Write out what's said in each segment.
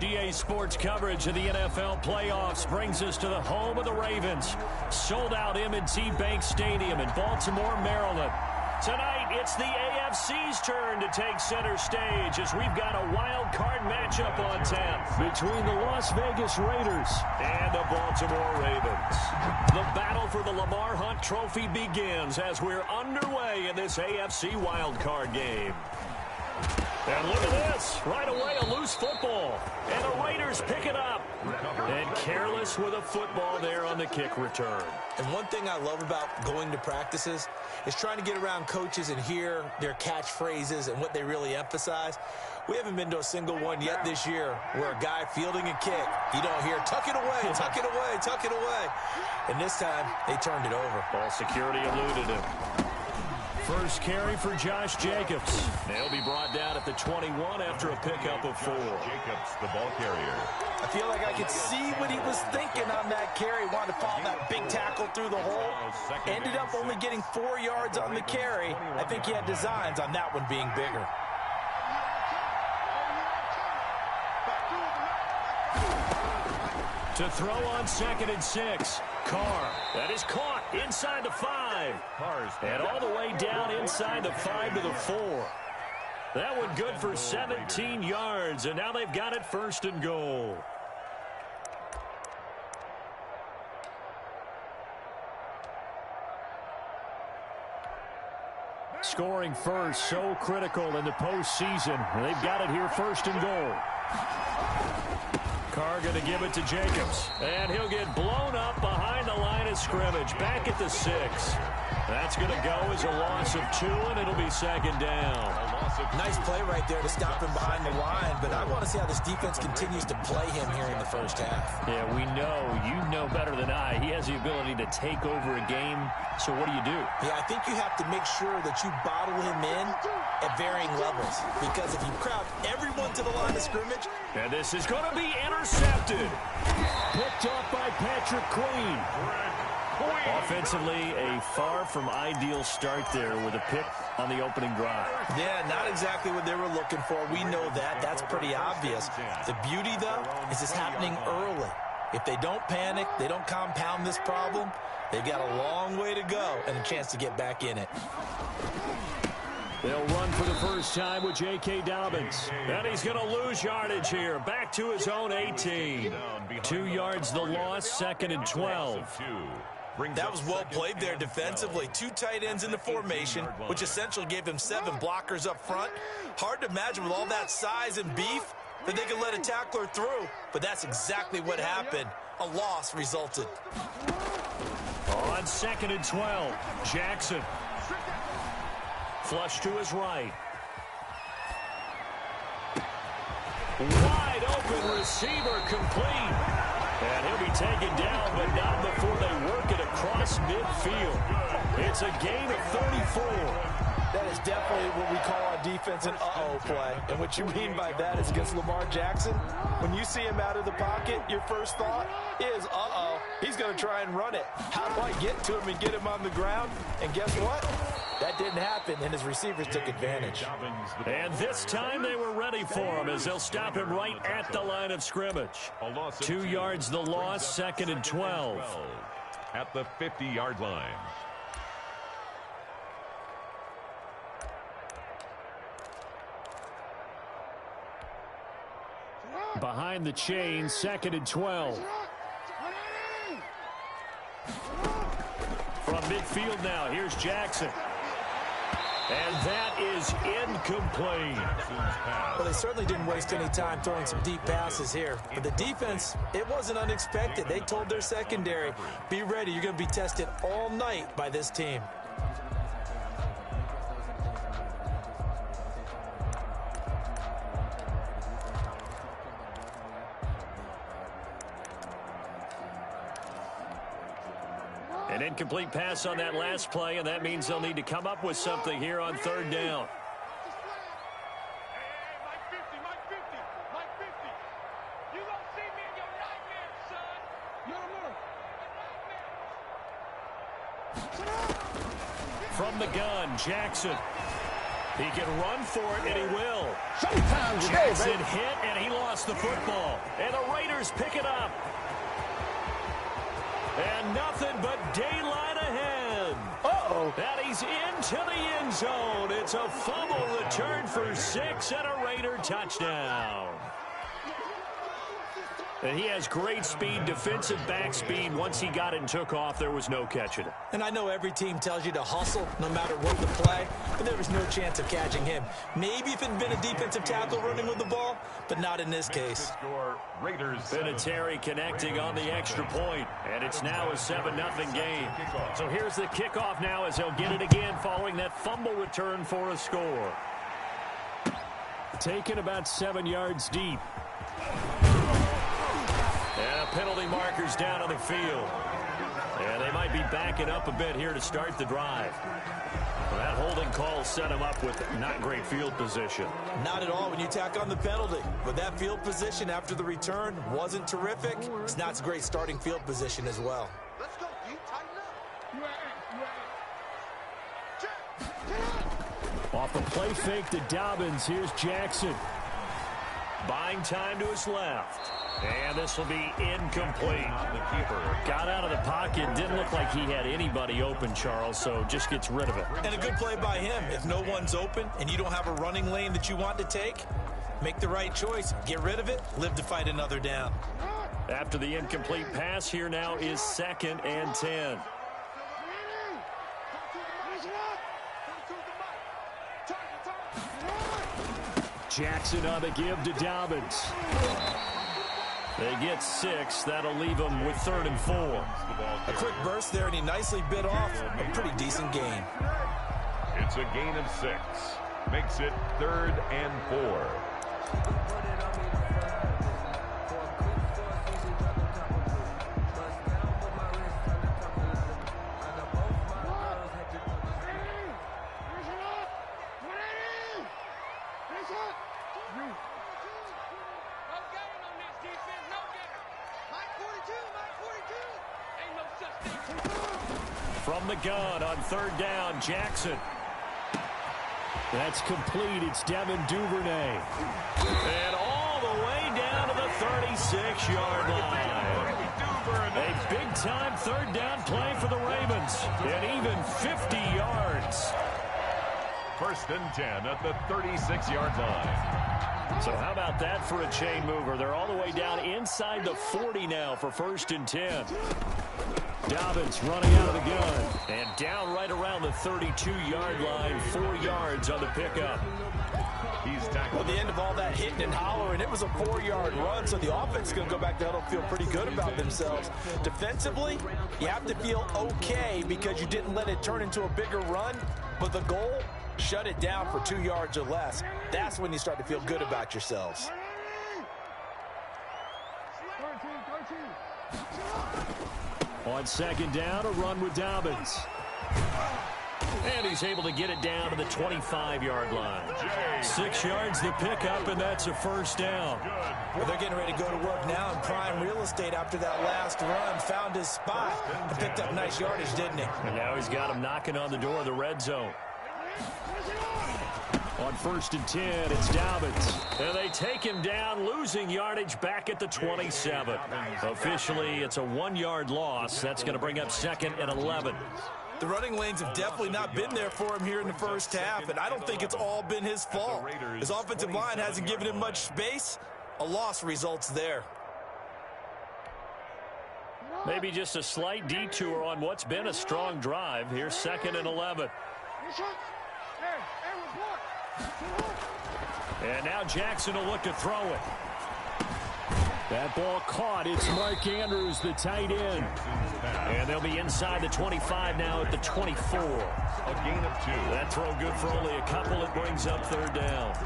DA Sports coverage of the NFL playoffs brings us to the home of the Ravens. Sold out M&T Bank Stadium in Baltimore, Maryland. Tonight, it's the AFC's turn to take center stage as we've got a wild card matchup on tap between the Las Vegas Raiders and the Baltimore Ravens. The battle for the Lamar Hunt Trophy begins as we're underway in this AFC wild card game. And look at this. Right away, a loose football. And the Raiders pick it up. And careless with a football there on the kick return. And one thing I love about going to practices is trying to get around coaches and hear their catchphrases and what they really emphasize. We haven't been to a single one yet this year where a guy fielding a kick, you don't hear, tuck it away, tuck it away, tuck it away. And this time, they turned it over. Ball security eluded him. First carry for Josh Jacobs. They'll be brought down at the 21 after a pickup of 4. Jacobs, the ball carrier. I feel like I could see what he was thinking on that carry. Wanted to follow that big tackle through the hole. Ended up only getting 4 yards on the carry. I think he had designs on that one being bigger. To throw on 2nd and 6. Carr. That is caught inside the 5. And all the way down inside the 5 to the 4. That one good for 17 yards. And now they've got it 1st and goal. Scoring first, so critical in the postseason. They've got it here 1st and goal. Carr going to give it to Jacobs. And he'll get blown up behind the line of scrimmage. Back at the 6. That's going to go as a loss of 2, and it'll be 2nd down. Nice play right there to stop him behind the line, but I want to see how this defense continues to play him here in the first half. Yeah, we know. You know better than I. He has the ability to take over a game, so what do you do? Yeah, I think you have to make sure that you bottle him in at varying levels, because if you crowd everyone to the line of scrimmage... And this is going to be intercepted. Picked off by Patrick Queen. Offensively, a far from ideal start there with a pick on the opening drive. Yeah, not exactly what they were looking for. We know that. That's pretty obvious. The beauty, though, is it's happening early. If they don't panic, they don't compound this problem, they've got a long way to go and a chance to get back in it. They'll run for the first time with J.K. Dobbins. And he's going to lose yardage here. Back to his own 18. 2 yards the loss, 2nd and 12. That was well played there defensively. 2 tight ends in the formation, which essentially gave him 7 blockers up front. Hard to imagine with all that size and beef that they could let a tackler through. But that's exactly what happened. A loss resulted. On 2nd and 12, Jackson. Flush to his right. Wide open receiver complete. And he'll be taken down, but not before they work it across midfield. It's a gain of 34. That is definitely what we call on defense an uh-oh play. And what you mean by that is against Lamar Jackson, when you see him out of the pocket, your first thought is, uh-oh, he's going to try and run it. How do I get to him and get him on the ground? And guess what? That didn't happen, and his receivers took advantage. And this time they were ready for him as they'll stop him right at the line of scrimmage. 2 yards the loss, 2nd and 12. At the 50-yard line. Behind the chain, 2nd and 12. From midfield now, here's Jackson. And that is incomplete. Well, they certainly didn't waste any time throwing some deep passes here. But the defense, it wasn't unexpected. They told their secondary, be ready. You're going to be tested all night by this team. An incomplete pass on that last play, and that means they'll need to come up with something here on 3rd down. From the gun, Jackson. He can run for it, and he will. Sometimes Jackson hit, and he lost the football. And the Raiders pick it up. And nothing but daylight ahead. Uh-oh. And he's into the end zone. It's a fumble return for 6 and a Raider touchdown. And he has great speed, defensive back speed. Once he got it and took off, there was no catching it. And I know every team tells you to hustle no matter what the play, but there was no chance of catching him. Maybe if it had been a defensive tackle running with the ball, but not in this case. Vinatieri connecting on the extra point, and it's now a 7-0 game. So here's the kickoff now as he'll get it again following that fumble return for a score. Taken about 7 yards deep. And penalty markers down on the field. And they might be backing up a bit here to start the drive. Well, that holding call set him up with not great field position. Not at all when you tack on the penalty. But that field position after the return wasn't terrific. It's not a great starting field position as well. Let's go. You tighten up. Off the play fake to Dobbins. Here's Jackson. Buying time to his left. And this will be incomplete. The keeper got out of the pocket. Didn't look like he had anybody open, Charles, so just gets rid of it. And a good play by him. If no one's open and you don't have a running lane that you want to take, make the right choice. Get rid of it. Live to fight another down. After the incomplete pass, here now is 2nd and 10. Jackson on the give to Dobbins. They get 6. That'll leave them with 3rd and 4. A quick burst there, and he nicely bit off a pretty decent gain. It's a gain of 6. Makes it 3rd and 4. From the gun on 3rd down, Jackson. That's complete. It's Devin Duvernay. And all the way down to the 36-yard line. A big-time 3rd down play for the Ravens. And even 50 yards. 1st and 10 at the 36-yard line. So how about that for a chain mover? They're all the way down inside the 40 now for 1st and 10. Dobbins running out of the gun. And down right around the 32-yard line. 4 yards on the pickup. He's tackled. At the end of all that hitting and hollering, it was a 4-yard run, so the offense is going to go back to huddle, feel pretty good about themselves. Defensively, you have to feel okay because you didn't let it turn into a bigger run, but the goal, shut it down for 2 yards or less. That's when you start to feel good about yourselves. On 2nd down, a run with Dobbins. And he's able to get it down to the 25-yard line. 6 yards the pickup, and that's a 1st down. Well, they're getting ready to go to work now in prime real estate after that last run. Found his spot and picked up nice yardage, didn't he? And now he's got him knocking on the door of the red zone. On 1st and 10, it's Dobbins. And they take him down, losing yardage back at the 27. Officially, it's a 1-yard loss. That's going to bring up 2nd and 11. The running lanes have definitely not been there for him here in the first half, and I don't think it's all been his fault. His offensive line hasn't given him much space. A loss results there. Maybe just a slight detour on what's been a strong drive. Here's 2nd and 11. And now Jackson will look to throw it. That ball caught. It's Mark Andrews, the tight end. And they'll be inside the 25 now at the 24. A gain of 2. That throw good for only a couple. It brings up 3rd down.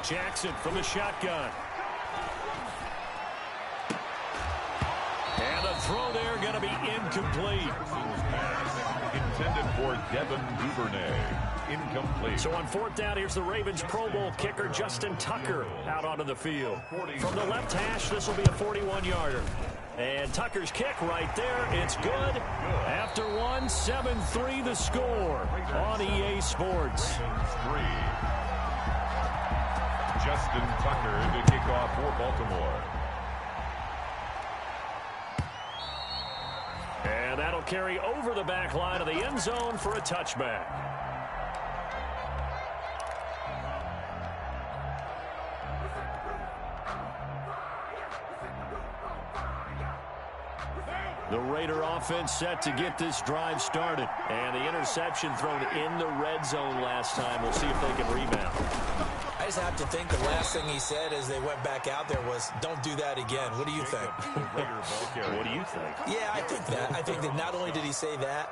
Jackson from the shotgun. And the throw there going to be incomplete. Intended for Devin Duvernay. Incomplete. So on fourth down, here's the Ravens Pro Bowl kicker Justin Tucker out onto the field. From the left hash, this will be a 41-yarder. And Tucker's kick right there. It's good. After one, 7-3 the score on EA Sports. 3. Justin Tucker to kick off for Baltimore. And that'll carry over the back line of the end zone for a touchback. The Raider offense set to get this drive started. And the interception thrown in the red zone last time. We'll see if they can rebound. I just have to think the last thing he said as they went back out there was, don't do that again. What do you think? What do you think? Yeah, I think that. I think that not only did he say that,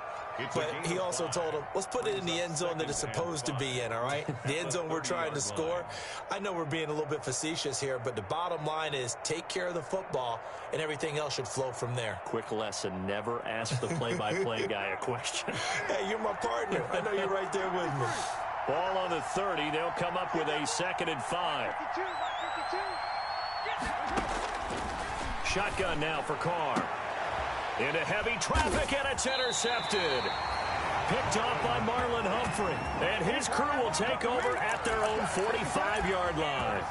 but he also told him, let's put it in the end zone that it's supposed to be in, all right? The end zone we're trying to score. I know we're being a little bit facetious here, but the bottom line is take care of the football, and everything else should flow from there. Quick lesson, never ask the play-by-play guy a question. Hey, you're my partner. I know you're right there with me. Ball on the 30. They'll come up with a 2nd and 5. Shotgun now for Carr. Into heavy traffic, and it's intercepted. Picked off by Marlon Humphrey. And his crew will take over at their own 45-yard line.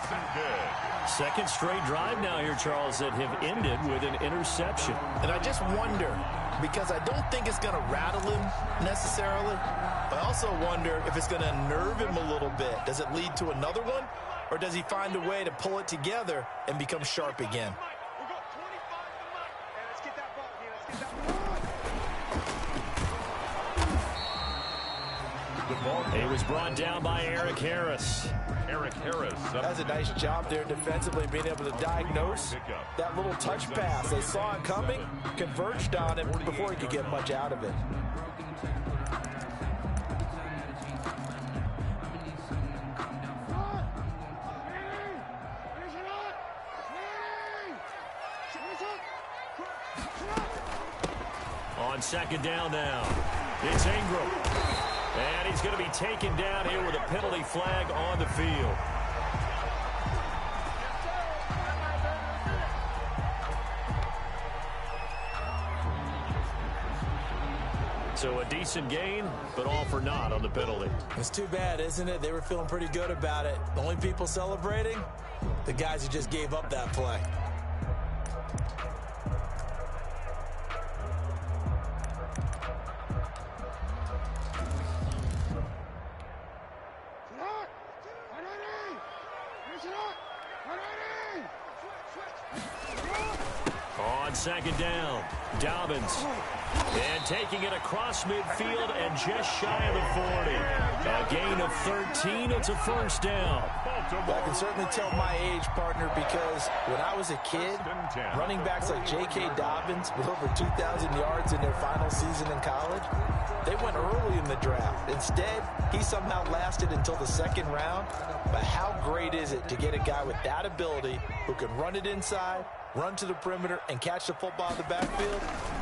Second straight drive now here, Charles, that have ended with an interception. And I just wonder, because I don't think it's going to rattle him necessarily. I also wonder if it's going to unnerve him a little bit. Does it lead to another one? Or does he find a way to pull it together and become sharp again? He was brought down by Eric Harris. Eric Harris. That's a nice job there defensively, being able to diagnose that little touch pass. They saw it coming, converged on it before he could get much out of it. On second down now, it's Ingram. And he's going to be taken down here with a penalty flag on the field. So a decent gain, but all for naught on the penalty. It's too bad, isn't it? They were feeling pretty good about it. The only people celebrating, the guys who just gave up that play. On second down, Dobbins. And taking it across midfield and just shy of the 40. A gain of 13. It's a first down. Well, I can certainly tell my age, partner, because when I was a kid, running backs like J.K. Dobbins with over 2,000 yards in their final season in college, they went early in the draft. Instead, he somehow lasted until the second round. But how great is it to get a guy with that ability who can run it inside, run to the perimeter, and catch the football in the backfield?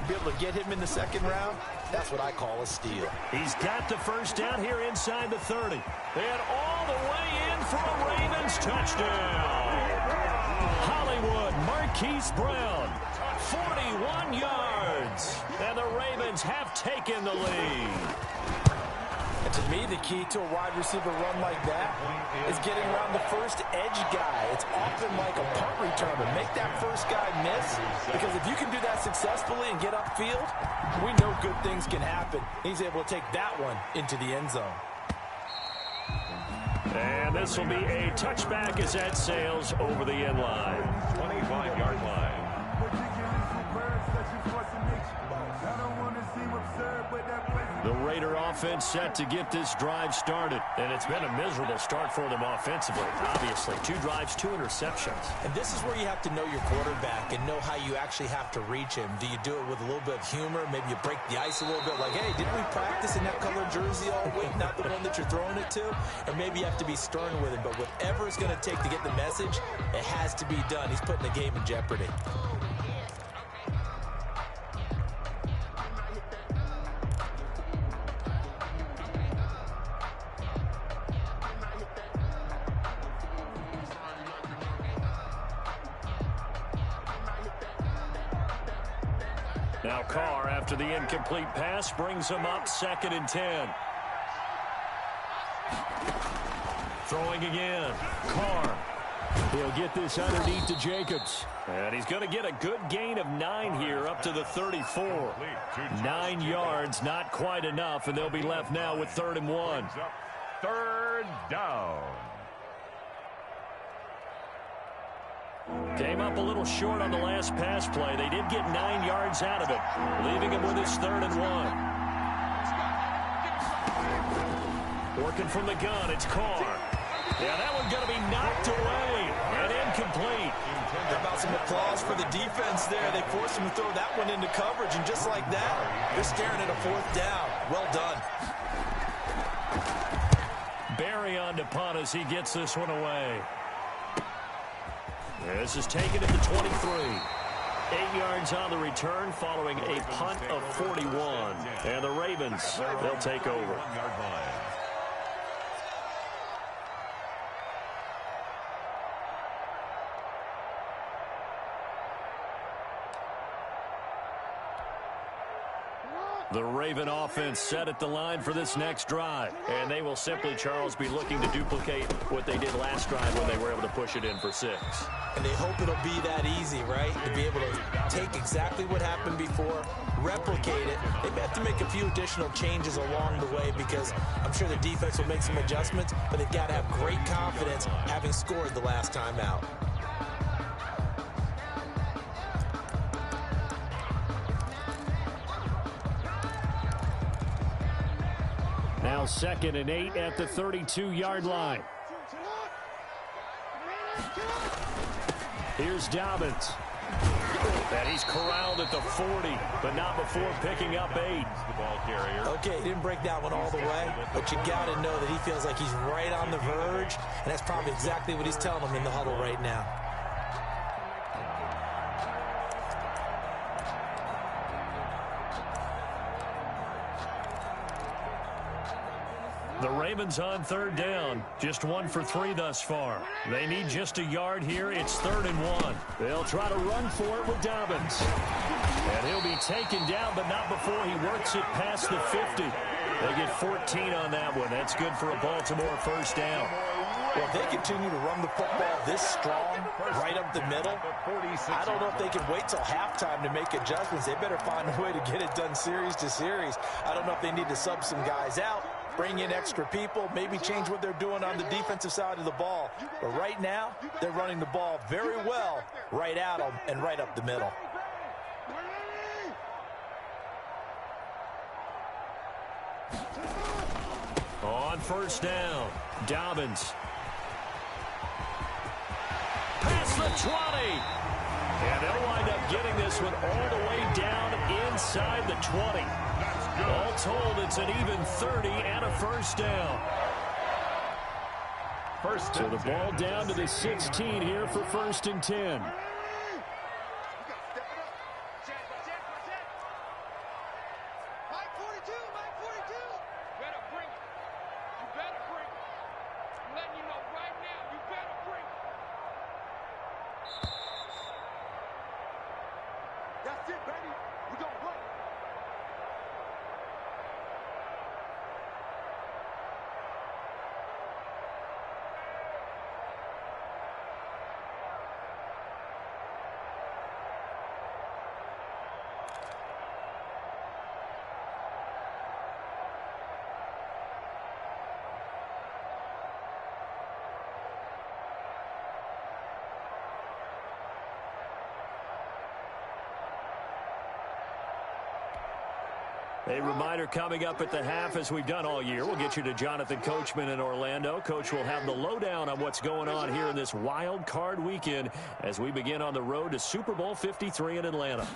Be able to get him in the second round, that's what I call a steal. He's got the first down here inside the 30. And all the way in for a Ravens touchdown. Hollywood Marquise Brown, 41 yards. And the Ravens have taken the lead. And to me, the key to a wide receiver run like that is getting around the first edge guy. It's often like a punt return, but make that first guy miss, because if you can do that successfully and get upfield, we know good things can happen. He's able to take that one into the end zone. And this will be a touchback as that sails over the end line. 25-yard line. The Raider offense set to get this drive started. And it's been a miserable start for them offensively. Obviously, 2 drives, 2 interceptions. And this is where you have to know your quarterback and know how you actually have to reach him. Do you do it with a little bit of humor? Maybe you break the ice a little bit, like, hey, didn't we practice in that colored jersey all week, not the one that you're throwing it to? Or maybe you have to be stern with him. But whatever it's going to take to get the message, it has to be done. He's putting the game in jeopardy. Now Carr, after the incomplete pass, brings him up 2nd and 10. Throwing again. Carr. He'll get this underneath to Jacobs. And he's going to get a good gain of 9 here up to the 34. 9 yards, not quite enough, and they'll be left now with 3rd and 1. 3rd down. Came up a little short on the last pass play. They did get 9 yards out of it, leaving him with his 3rd and 1. Working from the gun, it's Carr. Yeah, that one's going to be knocked away and incomplete. How about some applause for the defense there? They forced him to throw that one into coverage, and just like that, they're staring at a 4th down. Well done. Barry on to punt as he gets this one away. This is taken at the 23. 8 yards on the return following a punt of 41. And the Ravens, they'll take over. The Raven offense set at the line for this next drive. And they will simply, Charles, be looking to duplicate what they did last drive when they were able to push it in for 6. And they hope it'll be that easy, right? To be able to take exactly what happened before, replicate it. They may have to make a few additional changes along the way because I'm sure the defense will make some adjustments, but they've got to have great confidence having scored the last time out. Now 2nd and 8 at the 32-yard line. Here's Dobbins. And he's corralled at the 40, but not before picking up 8. The ball carrier. Okay, he didn't break that one all the way, but you got to know that he feels like he's right on the verge, and that's probably exactly what he's telling them in the huddle right now. The Ravens on 3rd down. Just 1 for 3 thus far. They need just a yard here. It's 3rd and 1. They'll try to run for it with Dobbins. And he'll be taken down, but not before he works it past the 50. They get 14 on that one. That's good for a Baltimore 1st down. Well, if they continue to run the football this strong, right up the middle, I don't know if they can wait till halftime to make adjustments. They better find a way to get it done series to series. I don't know if they need to sub some guys out, bring in extra people, maybe change what they're doing on the defensive side of the ball. But right now, they're running the ball very well right at them and right up the middle. On 1st down, Dobbins. Past the 20. And they'll wind up getting this one all the way down inside the 20. All told, it's an even 30 and a 1st down. So the ball down to the 16 here for 1st and 10. A reminder coming up at the half, as we've done all year. We'll get you to Jonathan Coachman in Orlando. Coach will have the lowdown on what's going on here in this wild card weekend as we begin on the road to Super Bowl 53 in Atlanta.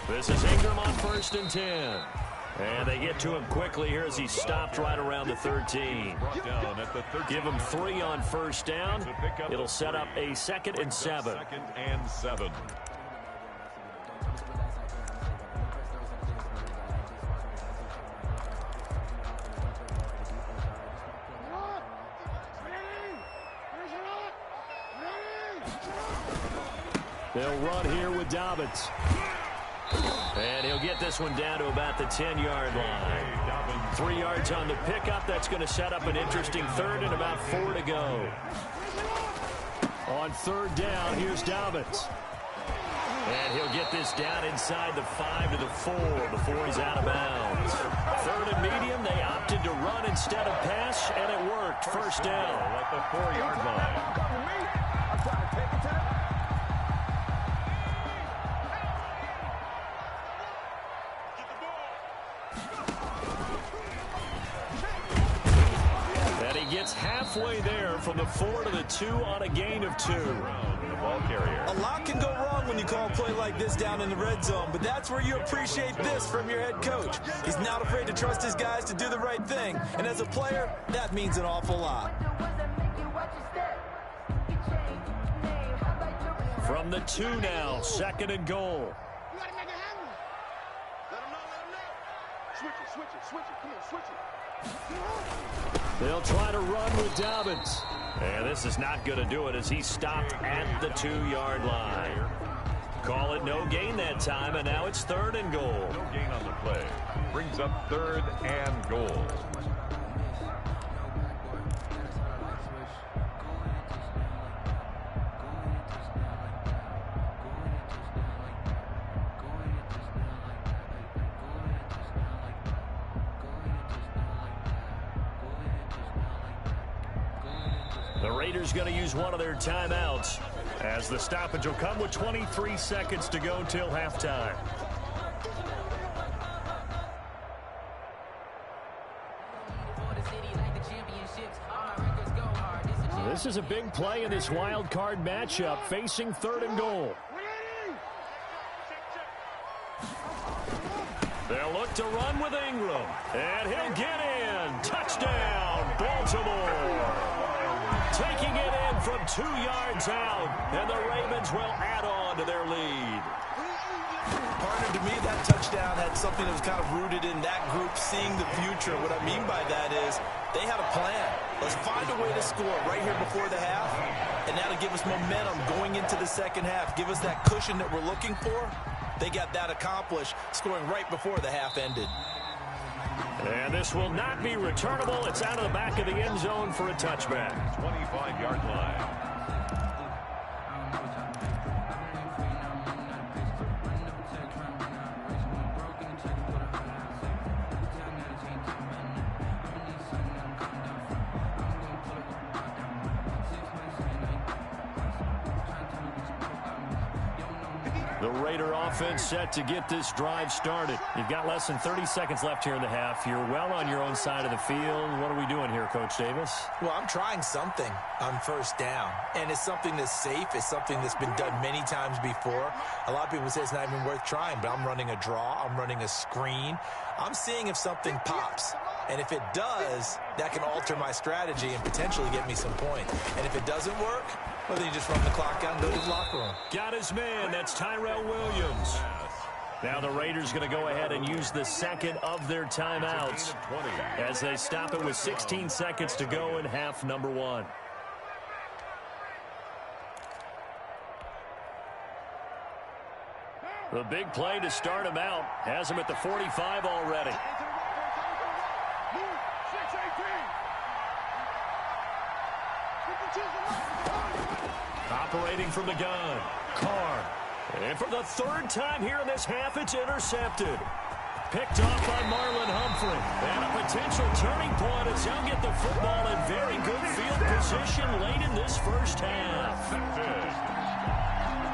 This is Ingram on 1st and 10. And they get to him quickly here as he stopped right around the 13. Give him 3 on 1st down. It'll set up a 2nd and 7. 2nd and 7. They'll run here with Dobbins. And he'll get this one down to about the 10-yard line. 3 yards on the pickup. That's going to set up an interesting third and about 4 to go. On third down, here's Dobbins. And he'll get this down inside the 5 to the 4 before he's out of bounds. Third and medium, they opted to run instead of pass, and it worked. First down at the 4-yard line. And he gets halfway there from the 4 to the 2 on a gain of 2. The ball carrier. A lot can go wrong when you call a play like this down in the red zone, but that's where you appreciate this from your head coach. He's not afraid to trust his guys to do the right thing, and as a player, that means an awful lot. From the 2 now, second and goal. You gotta make it happen. Let him know. Switch it. Come on, switch it. They'll try to run with Dobbins. And this is not going to do it as he's stopped at the 2-yard line. Call it no gain that time, and now it's third and goal. No gain on the play. Brings up third and goal. The Raiders going to use one of their timeouts as the stoppage will come with 23 seconds to go till halftime. This is a big play in this wild card matchup facing third and goal. They'll look to run with Ingram, and he'll get in. Touchdown, Baltimore. Taking it in from 2 yards out, and the Ravens will add on to their lead. Partner, to me, that touchdown had something that was kind of rooted in that group seeing the future. What I mean by that is they had a plan. Let's find a way to score right here before the half, and that'll give us momentum going into the second half. Give us that cushion that we're looking for. They got that accomplished, scoring right before the half ended. And this will not be returnable. It's out of the back of the end zone for a touchback. 25-yard line. The Raider offense set to get this drive started. You've got less than 30 seconds left here in the half. You're well on your own side of the field. What are we doing here, Coach Davis? Well, I'm trying something on first down, and it's something that's safe. It's something that's been done many times before. A lot of people say it's not even worth trying, but I'm running a draw. I'm running a screen. I'm seeing if something pops. And if it does, that can alter my strategy and potentially get me some points. And if it doesn't work, well, then you just run the clock out and go to the locker room. Got his man. That's Tyrell Williams. Now the Raiders going to go ahead and use the second of their timeouts as they stop it with 16 seconds to go in half number 1. The big play to start him out has him at the 45 already. Operating from the gun, Carr. And for the third time here in this half, it's intercepted. Picked off by Marlon Humphrey. And a potential turning point as he'll get the football in very good field position late in this first half.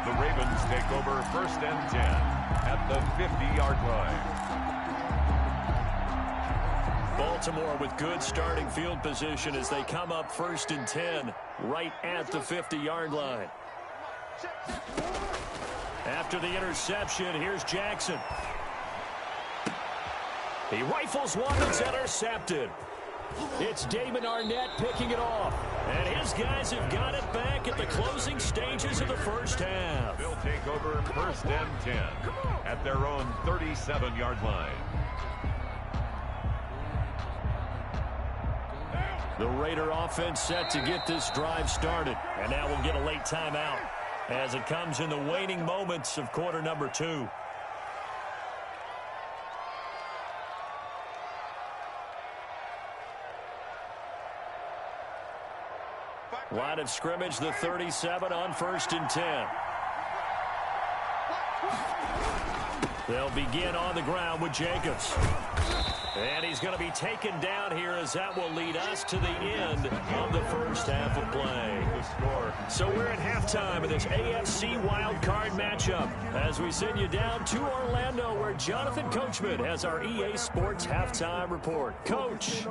The Ravens take over first and 10 at the 50-yard line. Baltimore with good starting field position as they come up first and 10 right at the 50-yard line. After the interception, here's Jackson. He rifles one that's intercepted. It's Damon Arnett picking it off. And his guys have got it back at the closing stages of the first half. They'll take over first and 10 at their own 37-yard line. The Raider offense set to get this drive started. And now we'll get a late timeout as it comes in the waning moments of quarter number 2. Line of scrimmage, the 37 on 1st and 10. They'll begin on the ground with Jacobs. And he's going to be taken down here as that will lead us to the end of the first half of play. So we're at halftime of this AFC wildcard matchup as we send you down to Orlando where Jonathan Coachman has our EA Sports halftime report. Coach.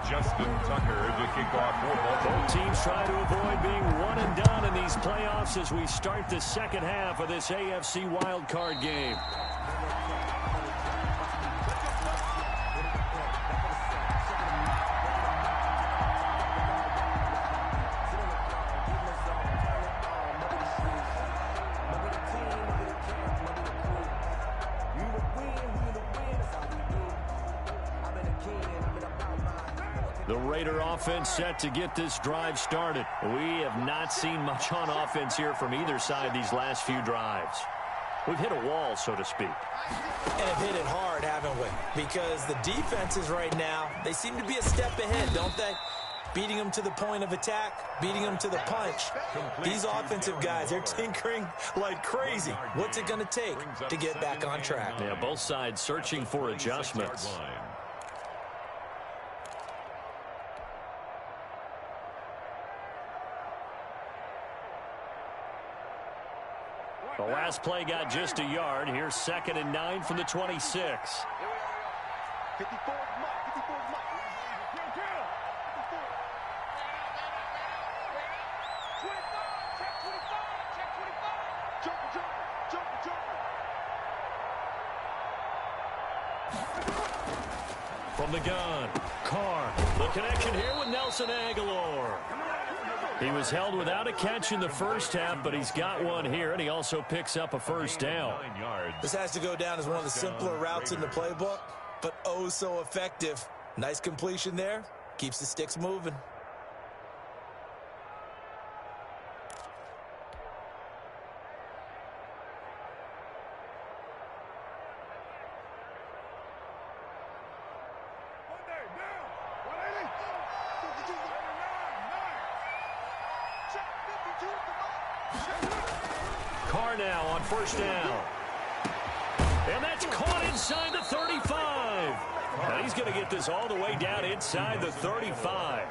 Justin Tucker to kick off for Baltimore. Both teams try to avoid being one and done in these playoffs as we start the second half of this AFC wildcard game. The Raider offense set to get this drive started. We have not seen much on offense here from either side these last few drives. We've hit a wall, so to speak. And have hit it hard, haven't we? Because the defenses right now, they seem to be a step ahead, don't they? Beating them to the point of attack, beating them to the punch. These offensive guys, they're tinkering like crazy. What's it going to take to get back on track? Yeah, both sides searching for adjustments. The last play got just a yard. Here's 2nd and 9 from the 26. 54 mark. 54 mark. 25. Check 25. Check 25. Jumper. From the gun, Carr. The connection here with Nelson Aguilar. He was held without a catch in the first half, but he's got one here, and he also picks up a first down. This has to go down as one of the simpler routes in the playbook, but oh so effective. Nice completion there. Keeps the sticks moving. Carr now on first down. And that's caught inside the 35. And he's going to get this all the way down inside the 35.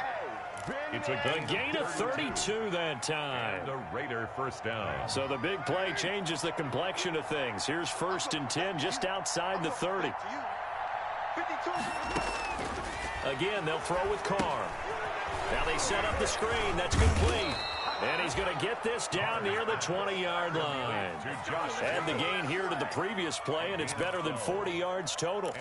It's a gain of 32 that time. The Raider first down. So the big play changes the complexion of things. Here's 1st and 10 just outside the 30. Again, they'll throw with Carr. Now they set up the screen. That's complete. And he's going to get this down near the 20-yard line. Add the gain here to the previous play, and it's better than 40 yards total.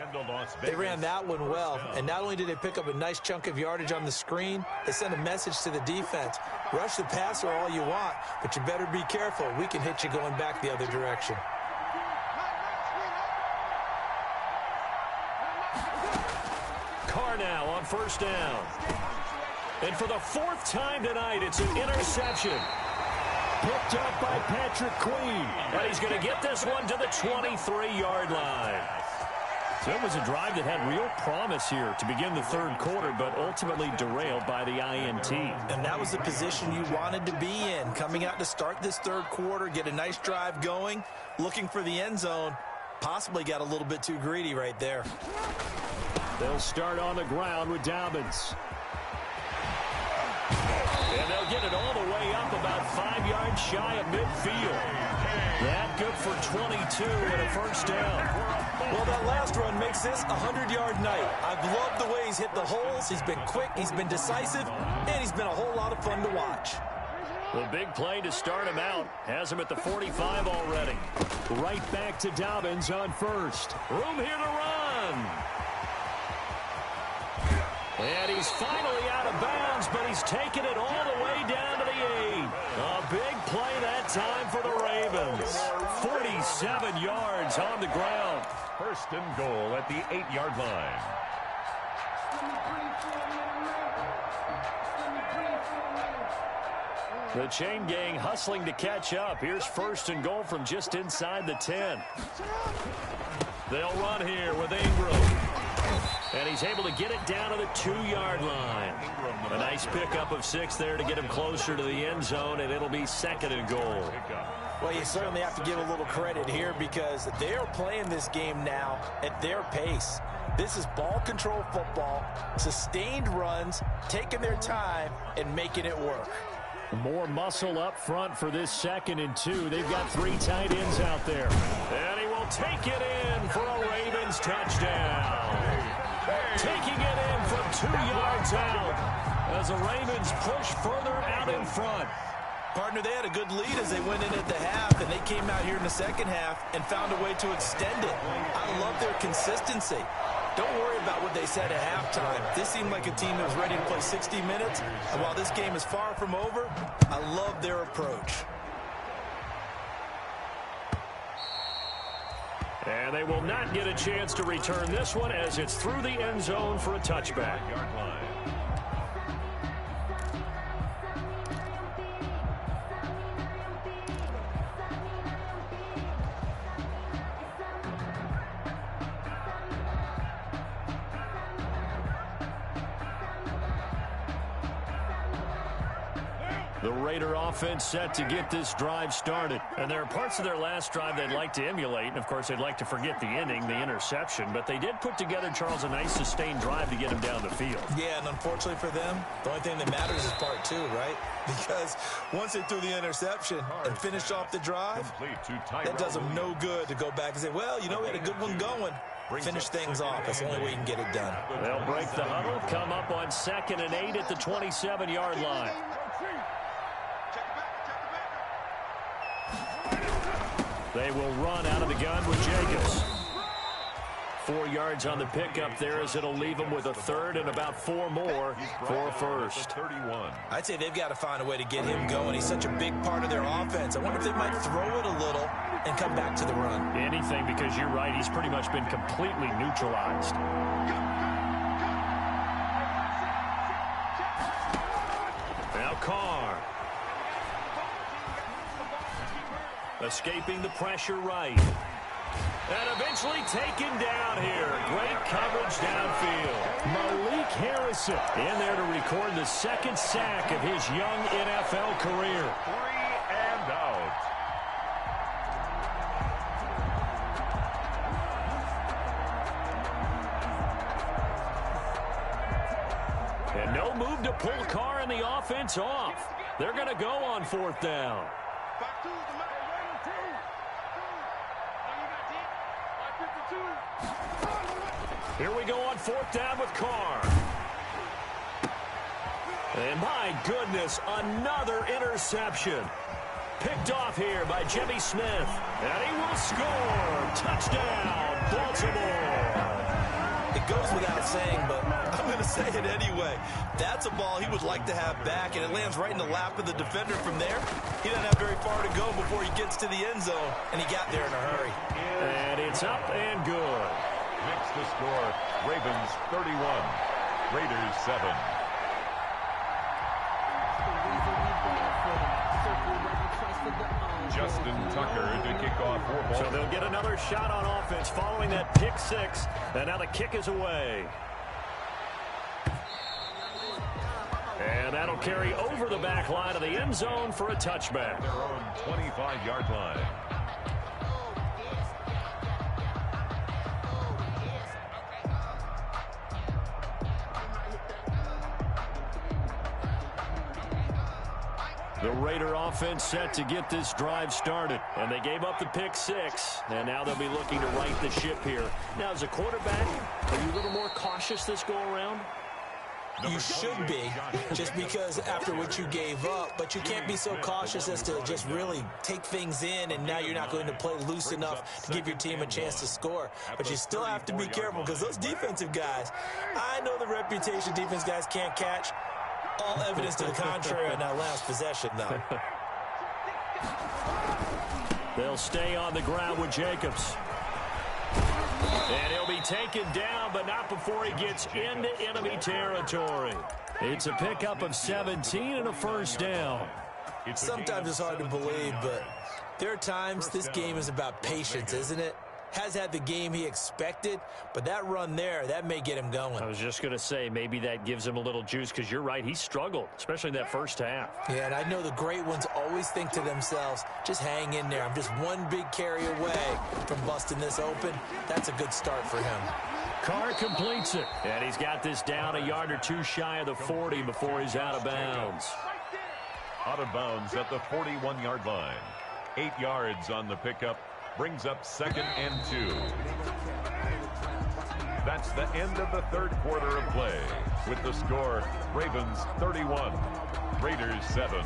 They ran that one well, and not only did they pick up a nice chunk of yardage on the screen, they sent a message to the defense. Rush the passer all you want, but you better be careful. We can hit you going back the other direction. Carr now on first down. And for the 4th time tonight, it's an interception. Picked up by Patrick Queen. And he's going to get this one to the 23-yard line. So it was a drive that had real promise here to begin the 3rd quarter, but ultimately derailed by the INT. And that was the position you wanted to be in. Coming out to start this 3rd quarter, get a nice drive going, looking for the end zone. Possibly got a little bit too greedy right there. They'll start on the ground with Dobbins. And they'll get it all the way up about 5 yards shy of midfield. That good for 22 and a first down. Well, that last run makes this a 100-yard night. I've loved the way he's hit the holes. He's been quick, he's been decisive, and he's been a whole lot of fun to watch. The big play to start him out. Has him at the 45 already. Right back to Dobbins on first. Room here to run. And he's finally out of bounds, but he's taken it all the way down to the 8. A big play that time for the Ravens. 47 yards on the ground. 1st and goal at the 8-yard line. The chain gang hustling to catch up. Here's 1st and goal from just inside the 10. They'll run here with Ingram. And he's able to get it down to the 2-yard line. A nice pickup of 6 there to get him closer to the end zone, and it'll be 2nd and goal. Well, you certainly have to give a little credit here because they're playing this game now at their pace. This is ball control football, sustained runs, taking their time, and making it work. More muscle up front for this 2nd and 2. They've got 3 tight ends out there. And he will take it in for a Ravens touchdown. Taking it in from 2 yards out as the Ravens push further out in front. Partner, they had a good lead as they went in at the half, and they came out here in the second half and found a way to extend it. I love their consistency. Don't worry about what they said at halftime. This seemed like a team that was ready to play 60 minutes, and while this game is far from over, I love their approach. And they will not get a chance to return this one as it's through the end zone for a touchback. The Raider offense set to get this drive started. And there are parts of their last drive they'd like to emulate. And, of course, they'd like to forget the ending, the interception. But they did put together, Charles, a nice sustained drive to get him down the field. Yeah, and unfortunately for them, the only thing that matters is part 2, right? Because once they threw the interception and finished off the drive, that does them no good to go back and say, well, you know, we had a good one going. Finish things off. That's the only way you can get it done. They'll break the huddle, come up on 2nd and 8 at the 27-yard line. They will run out of the gun with Jacobs. 4 yards on the pickup there as it'll leave them with a 3rd and about 4 more for a first. I'd say they've got to find a way to get him going. He's such a big part of their offense. I wonder if they might throw it a little and come back to the run. Anything, because you're right. He's pretty much been completely neutralized. Now Carr. Escaping the pressure right. And eventually taken down here. Great coverage downfield. Malik Harrison in there to record the 2nd sack of his young NFL career. 3 and out. And no move to pull Carr and the offense off. They're going to go on 4th down. Here we go on 4th down with Carr. And my goodness, another interception. Picked off here by Jimmy Smith. And he will score. Touchdown, Baltimore. It goes without saying, but I'm going to say it anyway. That's a ball he would like to have back, and it lands right in the lap of the defender from there. He doesn't have very far to go before he gets to the end zone, and he got there in a hurry. And it's up and good. Makes the score Ravens 31, Raiders 7. Justin Tucker to kick off for Baltimore. So they'll get another shot on offense following that pick 6. And now the kick is away. And that'll carry over the back line of the end zone for a touchback. Their own 25-yard line. The Raider offense set to get this drive started. And they gave up the pick 6. And now they'll be looking to right the ship here. Now, as a quarterback, are you a little more cautious this go-around? You should be, just because after what you gave up, but you can't be so cautious as to just really take things in, and now you're not going to play loose enough to give your team a chance to score. But you still have to be careful because those defensive guys, I know the reputation defense guys can't catch. All evidence to the contrary on that last possession, though. They'll stay on the ground with Jacobs. And he'll be taken down, but not before he gets into enemy territory. It's a pickup of 17 and a first down. Sometimes it's hard to believe, but there are times this game is about patience, isn't it? has had the game he expected, but that run there, that may get him going. I was just going to say, maybe that gives him a little juice, because you're right, he struggled, especially in that first half. Yeah, and I know the great ones always think to themselves, just hang in there. I'm just one big carry away from busting this open. That's a good start for him. Carr completes it, and he's got this down a yard or two shy of the 40 before he's out of bounds. Out of bounds at the 41-yard line. 8 yards on the pickup. Brings up 2nd and 2. That's the end of the third quarter of play. With the score, Ravens 31, Raiders 7.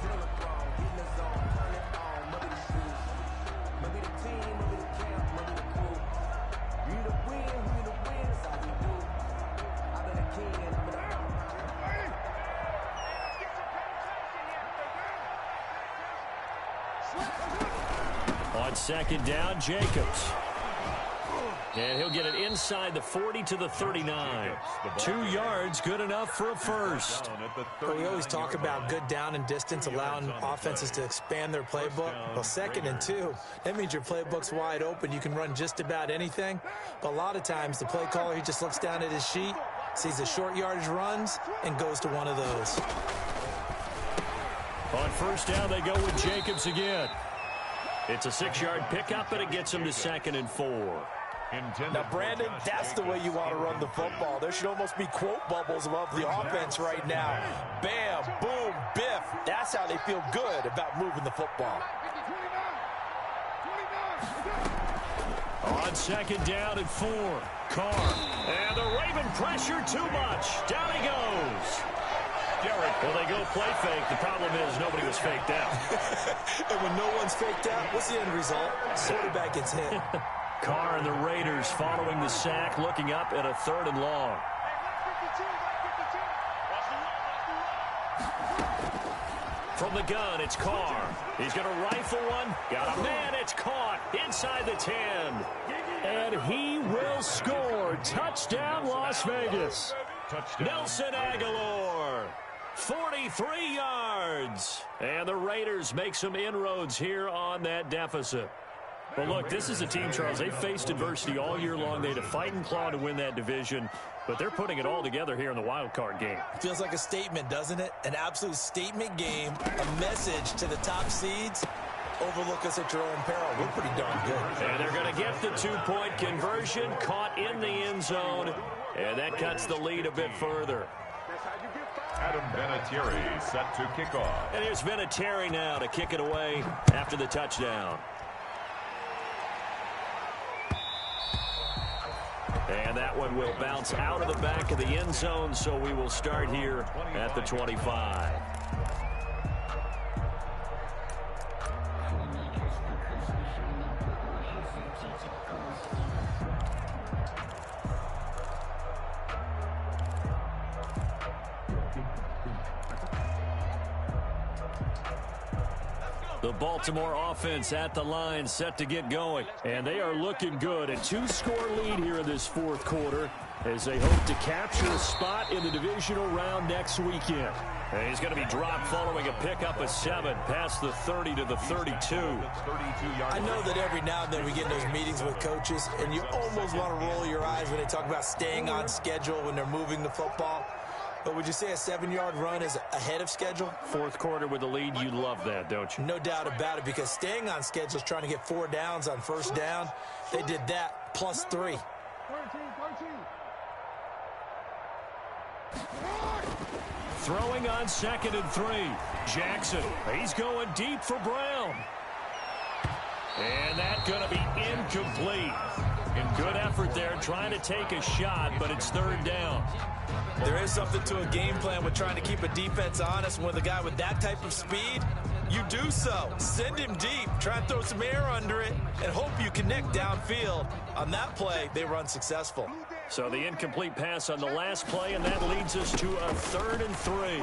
On 2nd down, Jacobs. And he'll get it inside the 40 to the 39. 2 yards, good enough for a first. Well, we always talk about good down and distance, allowing offenses to expand their playbook. Well, 2nd and 2, that means your playbook's wide open. You can run just about anything. But a lot of times, the play caller, he just looks down at his sheet, sees the short yardage runs, and goes to one of those. On 1st down, they go with Jacobs again. It's a 6-yard pickup, and it gets him to 2nd and 4. Now, Brandon, that's the way you want to run the football. There should almost be quote bubbles above the offense right now. Bam, boom, biff. That's how they feel good about moving the football. On 2nd down and 4, Carr. And the Raven pressure too much. Down he goes. Well, they go play fake. The problem is nobody was faked out. And when no one's faked out, what's the end result? Quarterback gets hit. Carr and the Raiders following the sack, looking up at a 3rd and long. From the gun, it's Carr. He's going to rifle one. Got a man. It's caught inside the 10. And he will score. Touchdown, Las Vegas. Nelson Aguilar. 43 yards. And the Raiders make some inroads here on that deficit. Well, look, this is a team, Charles, they faced adversity all year long. They had to fight and claw to win that division, but they're putting it all together here in the wild card game. Feels like a statement, doesn't it? An absolute statement game, a message to the top seeds. Overlook us at your own peril. We're pretty darn good. And they're going to get the 2-point conversion, caught in the end zone, and that cuts the lead a bit further. Adam Vinatieri set to kick off. And here's Vinatieri now to kick it away after the touchdown. And that one will bounce out of the back of the end zone, so we will start here at the 25. The Baltimore offense at the line, set to get going. And they are looking good. A 2-score lead here in this 4th quarter as they hope to capture a spot in the divisional round next weekend. And he's going to be dropped following a pickup of 7 past the 30 to the 32. I know that every now and then we get in those meetings with coaches, and you almost want to roll your eyes when they talk about staying on schedule when they're moving the football. But would you say a 7-yard run is ahead of schedule? 4th quarter with the lead, you love that, don't you? No doubt about it, because staying on schedule is trying to get 4 downs on 1st down. They did that plus 3. Throwing on 2nd and 3. Jackson, he's going deep for Brown. And that's going to be incomplete. And good effort there trying to take a shot, but it's 3rd down. There is something to a game plan with trying to keep a defense honest. With a guy with that type of speed, you do so. Send him deep, try and throw some air under it, and hope you connect downfield. On that play, they were unsuccessful. So the incomplete pass on the last play, and that leads us to a 3rd and 3.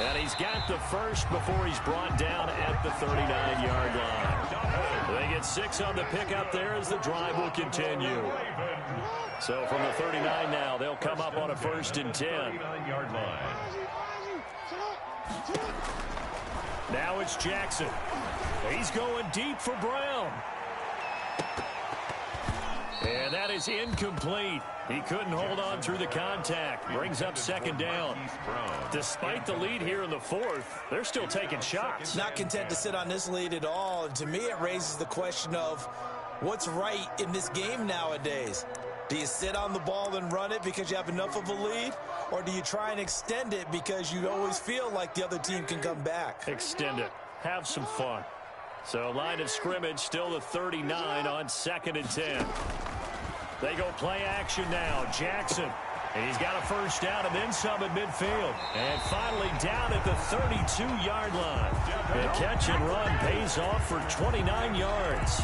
And he's got the first before he's brought down at the 39-yard line. They get 6 on the pickup there as the drive will continue. So from the 39 now, they'll come up on a 1st and 10. Now it's Jackson. He's going deep for Brown. And that is incomplete. He couldn't hold on through the contact. Brings up second down. Despite the lead here in the fourth, they're still taking shots. Not content to sit on this lead at all. And to me, it raises the question of what's right in this game nowadays. Do you sit on the ball and run it because you have enough of a lead? Or do you try and extend it because you always feel like the other team can come back? Extend it. Have some fun. So line of scrimmage still the 39 on 2nd and 10. They go play action now. Jackson. And he's got a first down and then some at midfield. And finally down at the 32-yard line. The catch and run pays off for 29 yards.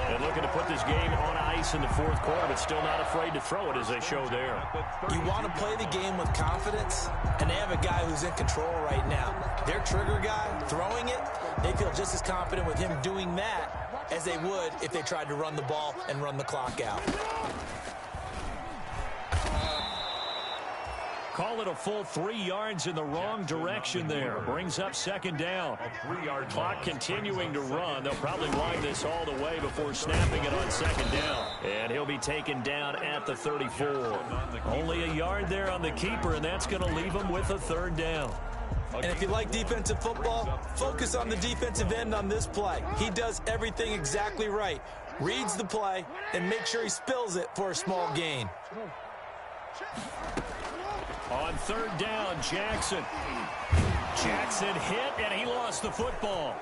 And looking to put this game on ice in the fourth quarter, but still not afraid to throw it as they show there. You want to play the game with confidence, and they have a guy who's in control right now. Their trigger guy, throwing it, they feel just as confident with him doing that as they would if they tried to run the ball and run the clock out. Call it a full 3 yards in the wrong direction there. Brings up second down. A 3-yard Clock continuing to run. They'll probably wind this all the way before snapping it on second down. And he'll be taken down at the 34. Only a yard there on the keeper, and that's going to leave him with a third down. And if you like defensive football, focus on the defensive end on this play. He does everything exactly right. Reads the play and make sure he spills it for a small gain. On third down, Jackson. Jackson hit, and he lost the football.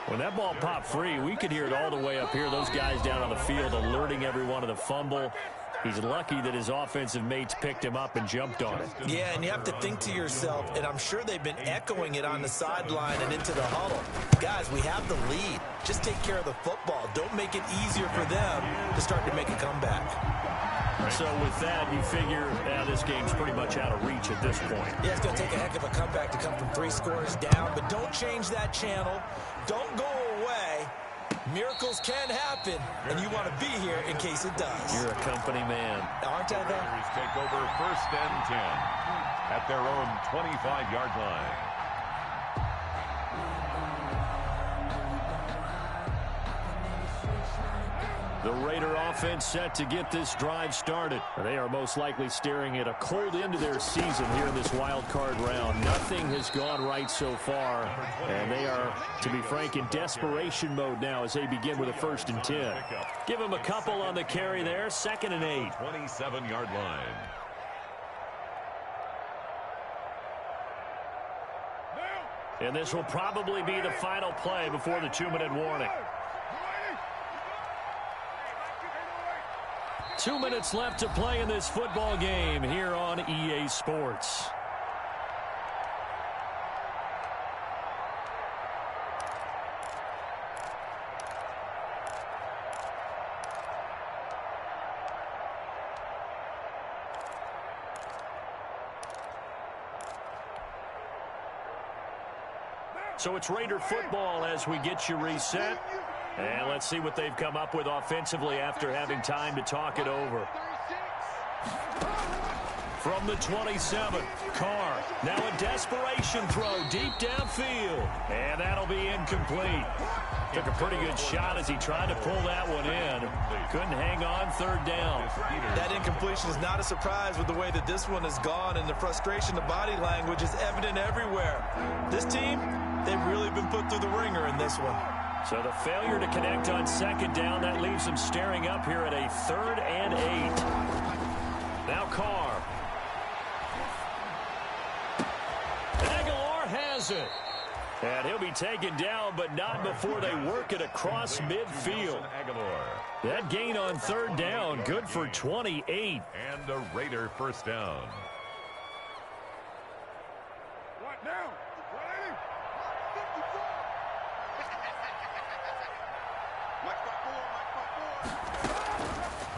When that ball popped free, we could hear it all the way up here. Those guys down on the field alerting everyone of the fumble. He's lucky that his offensive mates picked him up and jumped on it. Yeah, and you have to think to yourself, and I'm sure they've been echoing it on the sideline and into the huddle. Guys, we have the lead. Just take care of the football. Don't make it easier for them to start to make a comeback. So with that, you figure this game's pretty much out of reach at this point. Yeah, it's going to take a heck of a comeback to come from 3 scores down, but don't change that channel. Don't go away. Miracles can happen, and you want to be here in case it does. You're a company man. Aren't I, though? Take over 1st and 10 at their own 25-yard line. The Raider offense set to get this drive started. They are most likely staring at a cold end to their season here in this wild card round. Nothing has gone right so far, and they are, to be frank, in desperation mode now as they begin with a 1st and 10. Give them a couple on the carry there, 2nd and 8. 27-yard line. And this will probably be the final play before the 2-minute warning. 2 minutes left to play in this football game here on EA Sports. So it's Raider football as we get you reset. And let's see what they've come up with offensively after having time to talk it over. From the 27, Carr. Now a desperation throw deep downfield. And that'll be incomplete. Took a pretty good shot as he tried to pull that one in. Couldn't hang on, 3rd down. That incompletion is not a surprise with the way that this one has gone, and the frustration, the body language is evident everywhere. This team, they've really been put through the ringer in this one. So the failure to connect on 2nd down, that leaves them staring up here at a 3rd and 8. Now Carr. Aguilar has it. And he'll be taken down, but not before they work it across midfield. That gain on 3rd down, good for 28. And a Raider 1st down. What now?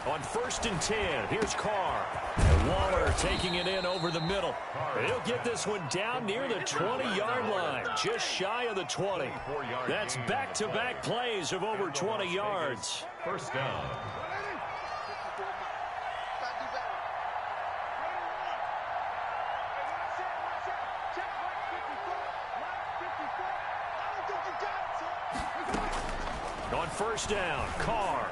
On 1st and 10, here's Carr. And Waller taking it in over the middle. And he'll get this one down near the 20-yard line, just shy of the 20. That's back-to-back plays of over 20 yards. 1st down. On first down. Carr.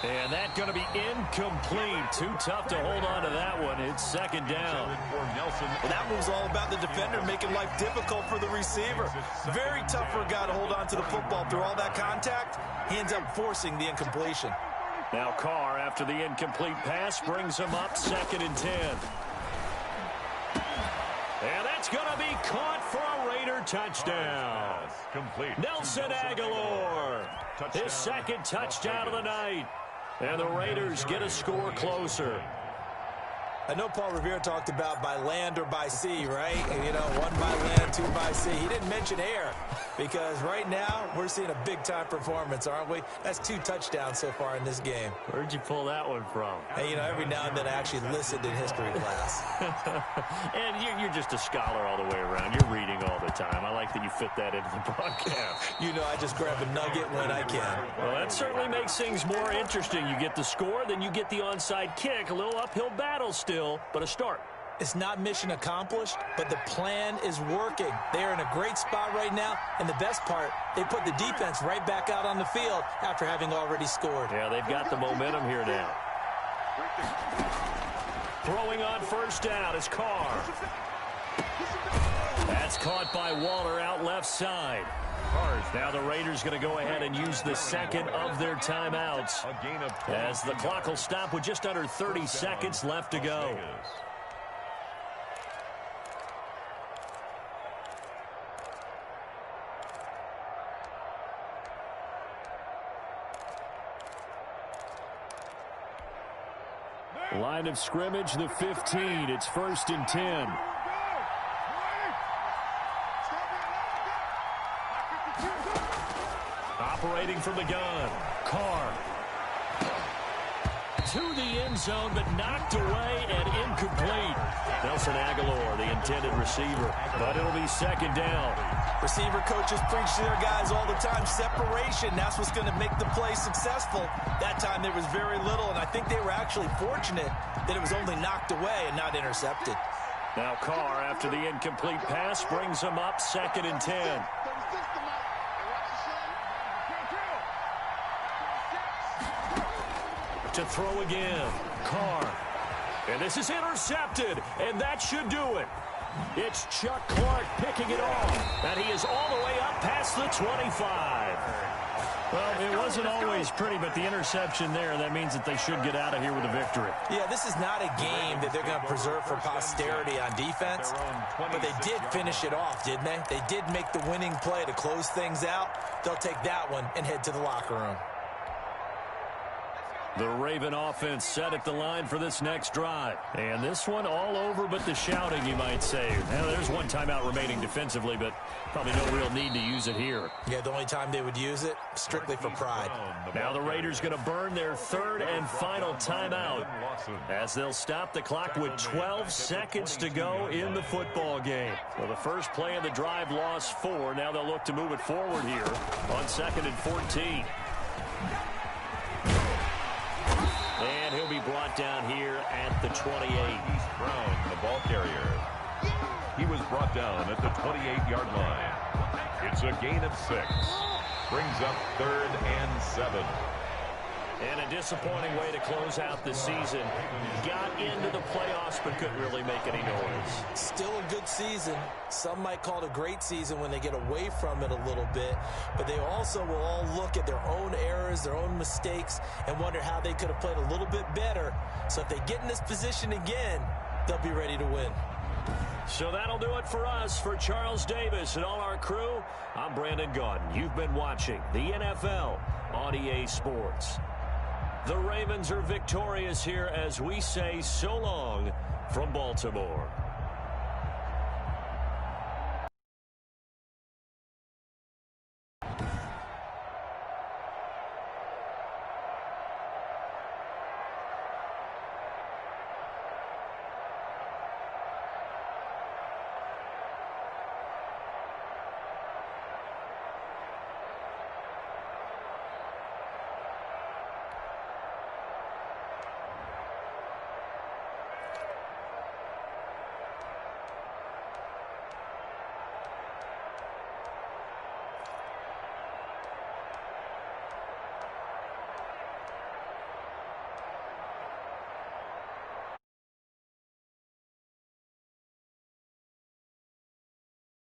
And that's going to be incomplete. Too tough to hold on to that one. It's second down. And that move's all about the defender making life difficult for the receiver. Very tough for a guy to hold on to the football through all that contact. He ends up forcing the incompletion. Now Carr, after the incomplete pass, brings him up 2nd and 10. And that's going to be caught for a Raider touchdown. Complete. Nelson Aguilar, his second touchdown of the night. And the Raiders get a score closer. I know Paul Revere talked about by land or by sea, right? And, you know, 1 by land, 2 by sea. He didn't mention air because right now we're seeing a big-time performance, aren't we? That's 2 touchdowns so far in this game. Where'd you pull that one from? Hey, you know, every now and then I actually listened in history class. And you're just a scholar all the way around. You're reading all the time. I like that you fit that into the broadcast. You know, I just grab a nugget when I can. Well, that certainly makes things more interesting. You get the score, then you get the onside kick. A little uphill battle still, but a start. It's not mission accomplished, but the plan is working. They're in a great spot right now, and the best part, they put the defense right back out on the field after having already scored. Yeah, they've got the momentum here now. Throwing on first down is Carr. That's caught by Waller out left side. Now the Raiders going to go ahead and use the second of their timeouts as the clock will stop with just under 30 seconds left to go. Line of scrimmage, the 15. It's 1st and 10. Operating from the gun. Carr. To the end zone, but knocked away and incomplete. Nelson Aguilar, the intended receiver, but it'll be 2nd down. Receiver coaches preach to their guys all the time. Separation, that's what's going to make the play successful. That time there was very little, and I think they were actually fortunate that it was only knocked away and not intercepted. Now Carr, after the incomplete pass, brings him up 2nd and 10. To throw again. Carr. And this is intercepted, and that should do it. It's Chuck Clark picking it off, and he is all the way up past the 25. Well, it wasn't always pretty, but the interception there, that means that they should get out of here with a victory. Yeah, this is not a game that they're going to preserve for posterity on defense, but they did finish it off, didn't they? They did make the winning play to close things out. They'll take that one and head to the locker room. The Raven offense set at the line for this next drive. And this one all over but the shouting, you might say. Now, there's one timeout remaining defensively, but probably no real need to use it here. Yeah, the only time they would use it, strictly for pride. Now the Raiders going to burn their 3rd and final timeout as they'll stop the clock with 12 seconds to go in the football game. So the first play of the drive lost 4. Now they'll look to move it forward here on 2nd and 14. And he'll be brought down here at the 28. Brown, the ball carrier. He was brought down at the 28-yard line. It's a gain of 6. Brings up 3rd and 7. And a disappointing way to close out the season. Got into the playoffs but couldn't really make any noise. Still a good season. Some might call it a great season when they get away from it a little bit. But they also will all look at their own errors, their own mistakes, and wonder how they could have played a little bit better. So if they get in this position again, they'll be ready to win. So that'll do it for us. For Charles Davis and all our crew, I'm Brandon Gaudin. You've been watching the NFL on EA Sports. The Ravens are victorious here as we say so long from Baltimore.